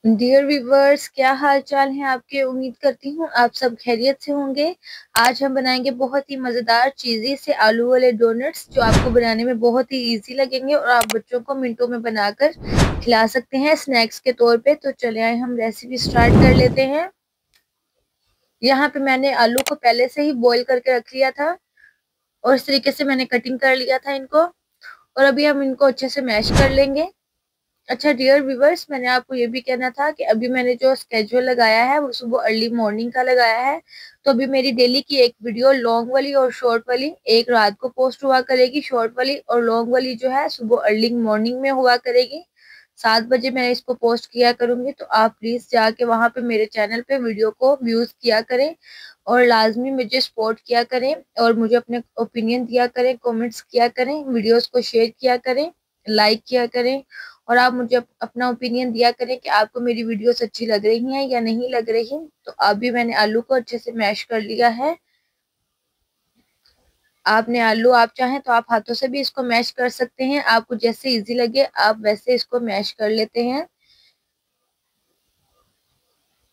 Dear viewers, क्या हाल चाल है आपके। उम्मीद करती हूँ आप सब खैरियत से होंगे। आज हम बनाएंगे बहुत ही मजेदार चीजी से आलू वाले डोनट्स, जो आपको बनाने में बहुत ही इजी लगेंगे और आप बच्चों को मिनटों में बनाकर खिला सकते हैं स्नैक्स के तौर पे। तो चले आए हम रेसिपी स्टार्ट कर लेते हैं। यहाँ पे मैंने आलू को पहले से ही बॉईल करके रख लिया था और इस तरीके से मैंने कटिंग कर लिया था इनको। और अभी हम इनको अच्छे से मैश कर लेंगे। अच्छा डियर व्यूवर्स, मैंने आपको ये भी कहना था कि अभी मैंने जो स्केड्यूल लगाया है वो सुबह अर्ली मॉर्निंग का लगाया है। तो अभी मेरी डेली की एक वीडियो लॉन्ग वाली और शॉर्ट वाली एक रात को पोस्ट हुआ करेगी, शॉर्ट वाली, और लॉन्ग वाली जो है सुबह अर्ली मॉर्निंग में हुआ करेगी। 7 बजे मैं इसको पोस्ट किया करूंगी। तो आप प्लीज जाके वहां पे मेरे चैनल पे वीडियो को व्यूज किया करें और लाजमी मुझे सपोर्ट किया करें और मुझे अपने ओपिनियन दिया करें, कमेंट्स किया करें, वीडियोस को शेयर किया करें, लाइक किया करें। और आप मुझे अपना ओपिनियन दिया करें कि आपको मेरी वीडियोस अच्छी लग रही हैं या नहीं लग रही। तो अभी मैंने आलू को अच्छे से मैश कर लिया है। आपने आलू, आप चाहें तो आप हाथों से भी इसको मैश कर सकते हैं, आपको जैसे इजी लगे आप वैसे इसको मैश कर लेते हैं।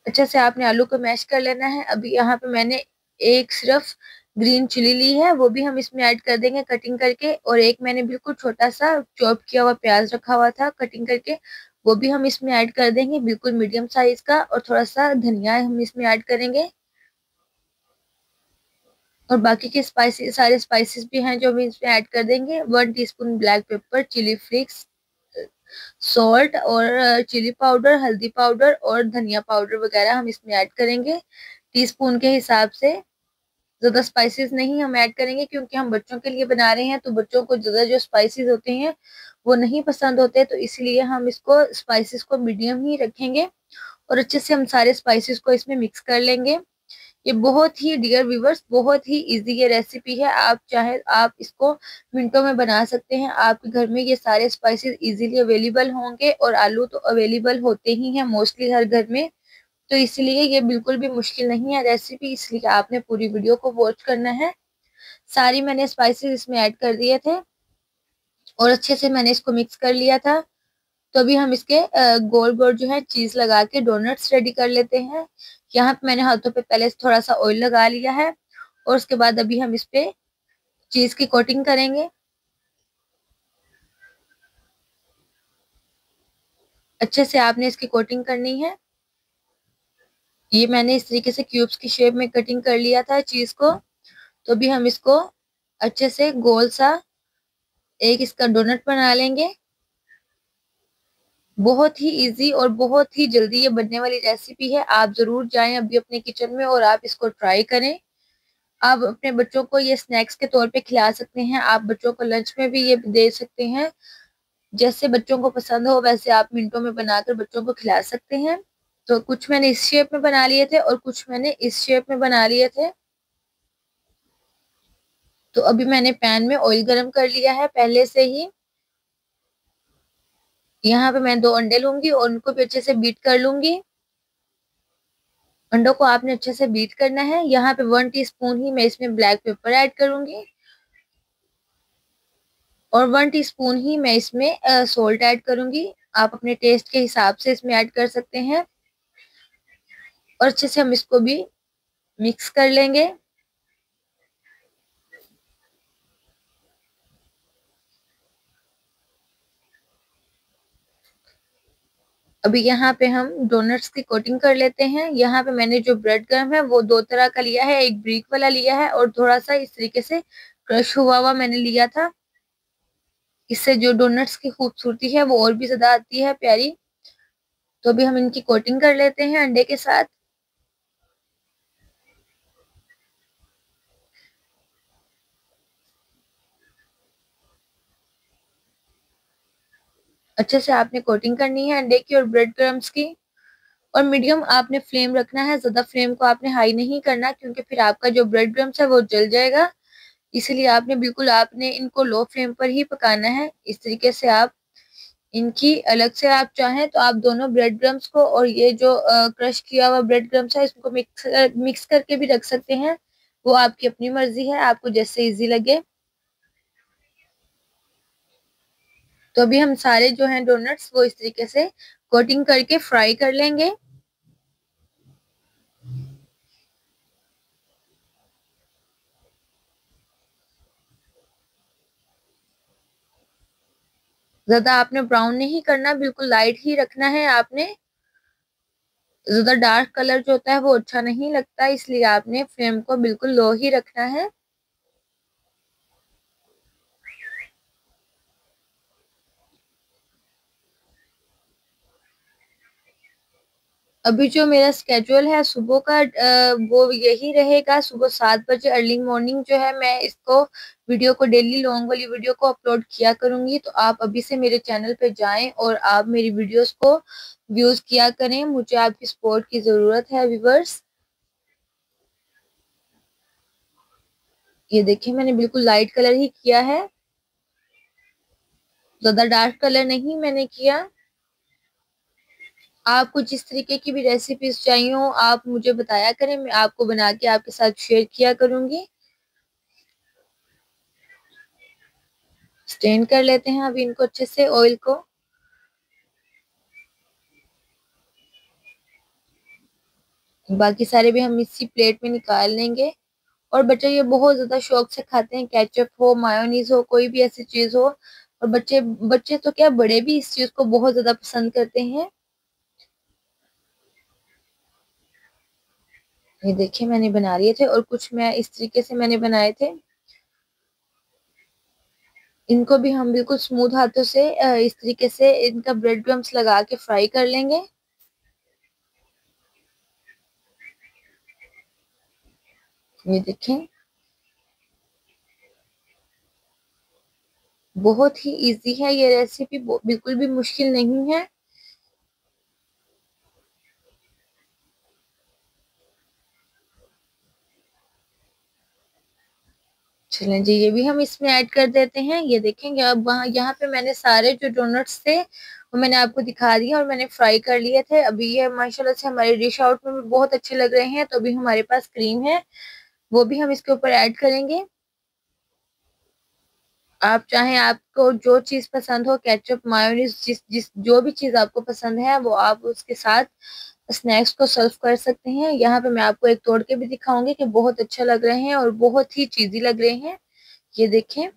अच्छे से आपने आलू को मैश कर लेना है। अभी यहाँ पे मैंने एक सिर्फ ग्रीन चिली ली है, वो भी हम इसमें ऐड कर देंगे कटिंग करके। और एक मैंने बिल्कुल छोटा सा चॉप किया हुआ प्याज रखा हुआ था कटिंग करके, वो भी हम इसमें ऐड कर देंगे, बिल्कुल मीडियम साइज का। और थोड़ा सा धनिया हम इसमें ऐड करेंगे। और बाकी के स्पाइसेस, सारे स्पाइसेस भी हैं जो हम इसमें ऐड कर देंगे। 1 teaspoon black pepper, chilli flakes, salt और चिली पाउडर, हल्दी पाउडर और धनिया पाउडर वगैरह हम इसमें ऐड करेंगे टीस्पून के हिसाब से। ज्यादा स्पाइसेस नहीं हम ऐड करेंगे क्योंकि हम बच्चों के लिए बना रहे हैं, तो बच्चों को ज्यादा जो स्पाइसेस होते हैं वो नहीं पसंद होते। तो इसलिए हम इसको स्पाइसेस को मीडियम ही रखेंगे और अच्छे से हम सारे स्पाइसेस को इसमें मिक्स कर लेंगे। ये बहुत ही, डियर व्यूवर्स, बहुत ही इजी ये रेसिपी है। आप चाहे आप इसको मिनटों में बना सकते हैं। आपके घर में ये सारे स्पाइसेस इजीली अवेलेबल होंगे और आलू तो अवेलेबल होते ही हैं मोस्टली हर घर में। तो इसलिए ये बिल्कुल भी मुश्किल नहीं है रेसिपी, इसलिए आपने पूरी वीडियो को वॉच करना है। सारी मैंने स्पाइसेस इसमें ऐड कर दिए थे और अच्छे से मैंने इसको मिक्स कर लिया था। तो अभी हम इसके गोल गोल जो है चीज लगा के डोनट्स रेडी कर लेते हैं। यहाँ पे मैंने हाथों पे पहले से थोड़ा सा ऑयल लगा लिया है और उसके बाद अभी हम इस पे चीज की कोटिंग करेंगे। अच्छे से आपने इसकी कोटिंग करनी है। ये मैंने इस तरीके से क्यूब्स की शेप में कटिंग कर लिया था चीज को। तो अभी हम इसको अच्छे से गोल सा एक इसका डोनट बना लेंगे। बहुत ही इजी और बहुत ही जल्दी ये बनने वाली रेसिपी है। आप जरूर जाएं अभी अपने किचन में और आप इसको ट्राई करें। आप अपने बच्चों को ये स्नैक्स के तौर पे खिला सकते हैं, आप बच्चों को लंच में भी ये दे सकते हैं। जैसे बच्चों को पसंद हो वैसे आप मिनटों में बनाकर बच्चों को खिला सकते हैं। तो कुछ मैंने इस शेप में बना लिए थे और कुछ मैंने इस शेप में बना लिए थे। तो अभी मैंने पैन में ऑयल गरम कर लिया है पहले से ही। यहाँ पे मैं 2 अंडे लूंगी और उनको भी अच्छे से बीट कर लूंगी। अंडों को आपने अच्छे से बीट करना है। यहाँ पे 1 टीस्पून ही मैं इसमें ब्लैक पेपर ऐड करूंगी और 1 टीस्पून ही मैं इसमें सॉल्ट ऐड करूंगी। आप अपने टेस्ट के हिसाब से इसमें ऐड कर सकते हैं। और अच्छे से हम इसको भी मिक्स कर लेंगे। अभी यहाँ पे हम डोनट्स की कोटिंग कर लेते हैं। यहाँ पे मैंने जो ब्रेड क्रम्ब है वो 2 तरह का लिया है, एक ब्रिक वाला लिया है और थोड़ा सा इस तरीके से क्रश हुआ हुआ मैंने लिया था। इससे जो डोनट्स की खूबसूरती है वो और भी ज्यादा आती है, प्यारी। तो अभी हम इनकी कोटिंग कर लेते हैं अंडे के साथ। अच्छे से आपने कोटिंग करनी है अंडे की और ब्रेड क्रम्स की। और मीडियम आपने फ्लेम रखना है, ज्यादा फ्लेम को आपने हाई नहीं करना क्योंकि फिर आपका जो ब्रेड क्रम्स है वो जल जाएगा। इसलिए आपने बिल्कुल आपने इनको लो फ्लेम पर ही पकाना है। इस तरीके से आप इनकी अलग से, आप चाहें तो आप दोनों ब्रेड क्रम्स को और ये जो क्रश किया हुआ ब्रेड क्रम्स है इसको मिक्स करके भी रख सकते हैं। वो आपकी अपनी मर्जी है, आपको जैसे इजी लगे। तो अभी हम सारे जो हैं डोनट्स वो इस तरीके से कोटिंग करके फ्राई कर लेंगे। ज्यादा आपने ब्राउन नहीं करना, बिल्कुल लाइट ही रखना है आपने। ज्यादा डार्क कलर जो होता है वो अच्छा नहीं लगता, इसलिए आपने फ्लेम को बिल्कुल लो ही रखना है। अभी जो मेरा स्केड्यूल है सुबह का वो यही रहेगा। सुबह 7 बजे अर्ली मॉर्निंग जो है मैं इसको वीडियो को, डेली लॉन्ग वाली वीडियो को अपलोड किया करूंगी। तो आप अभी से मेरे चैनल पे जाएं और आप मेरी वीडियोस को व्यूज किया करें। मुझे आपकी सपोर्ट की जरूरत है व्यूवर्स। ये देखिए मैंने बिल्कुल लाइट कलर ही किया है, ज्यादा डार्क कलर नहीं मैंने किया। आपको जिस तरीके की भी रेसिपीज चाहिए हो आप मुझे बताया करें, मैं आपको बना के आपके साथ शेयर किया करूंगी। स्टेन कर लेते हैं अभी इनको अच्छे से, ऑयल को। बाकी सारे भी हम इसी प्लेट में निकाल लेंगे। और बच्चे ये बहुत ज्यादा शौक से खाते हैं, केचप हो, मायोनीज हो, कोई भी ऐसी चीज हो। और बच्चे बच्चे तो क्या, बड़े भी इस चीज को बहुत ज्यादा पसंद करते हैं। ये देखिए मैंने बना लिए थे और कुछ मैं इस तरीके से मैंने बनाए थे। इनको भी हम बिल्कुल स्मूथ हाथों से इस तरीके से इनका ब्रेड क्रम्स लगा के फ्राई कर लेंगे। ये देखें, बहुत ही इजी है ये रेसिपी, बिल्कुल भी मुश्किल नहीं है। चलें जी, ये भी हम इसमें ऐड कर देते हैं। ये देखेंगे अब वहाँ यहाँ पे मैंने सारे जो डोनट्स थे वो मैंने आपको दिखा दिए और मैंने फ्राई कर लिए थे। अभी ये माशाल्लाह से हमारे डिश आउट में भी बहुत अच्छे लग रहे हैं। तो अभी हमारे पास क्रीम है, वो भी हम इसके ऊपर ऐड करेंगे। आप चाहें, आपको जो चीज पसंद हो, केचप, मायोनीज, जिस जिस जो भी चीज आपको पसंद है वो आप उसके साथ स्नैक्स को सर्व कर सकते हैं। यहाँ पे मैं आपको एक तोड़ के भी दिखाऊंगी कि बहुत अच्छा लग रहे हैं और बहुत ही चीजी लग रहे हैं। ये देखें,